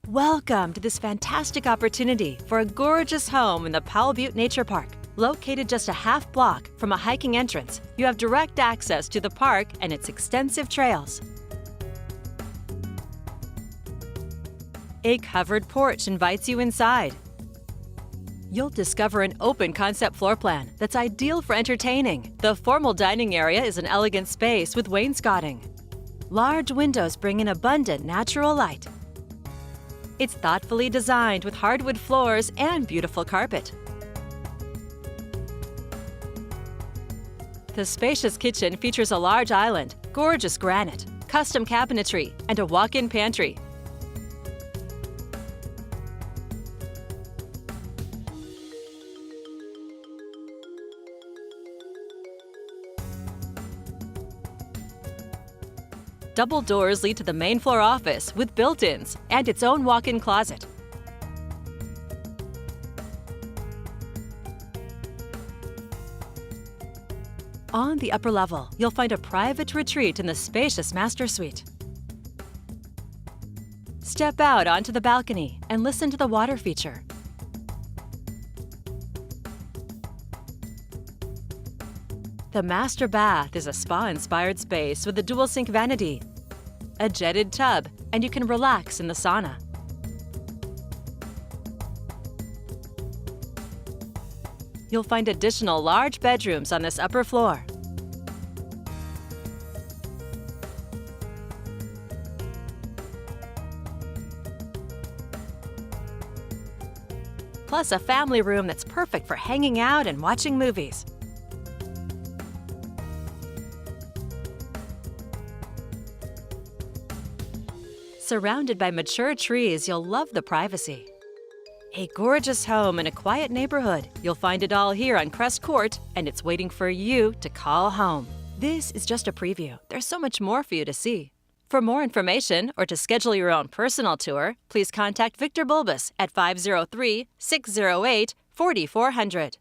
Welcome to this fantastic opportunity for a gorgeous home in the Powell Butte Nature Park. Located just a half block from a hiking entrance, you have direct access to the park and its extensive trails. A covered porch invites you inside. You'll discover an open concept floor plan that's ideal for entertaining. The formal dining area is an elegant space with wainscoting. Large windows bring in abundant natural light. It's thoughtfully designed with hardwood floors and beautiful carpet. The spacious kitchen features a large island, gorgeous granite, custom cabinetry, and a walk-in pantry. Double doors lead to the main floor office with built-ins and its own walk-in closet. On the upper level, you'll find a private retreat in the spacious master suite. Step out onto the balcony and listen to the water feature. The master bath is a spa-inspired space with a dual-sink vanity, a jetted tub, and you can relax in the sauna. You'll find additional large bedrooms on this upper floor. Plus a family room that's perfect for hanging out and watching movies. Surrounded by mature trees, you'll love the privacy. A gorgeous home in a quiet neighborhood. You'll find it all here on Crest Court, and it's waiting for you to call home. This is just a preview. There's so much more for you to see. For more information or to schedule your own personal tour, please contact Victor Bulbus at 503-608-4400.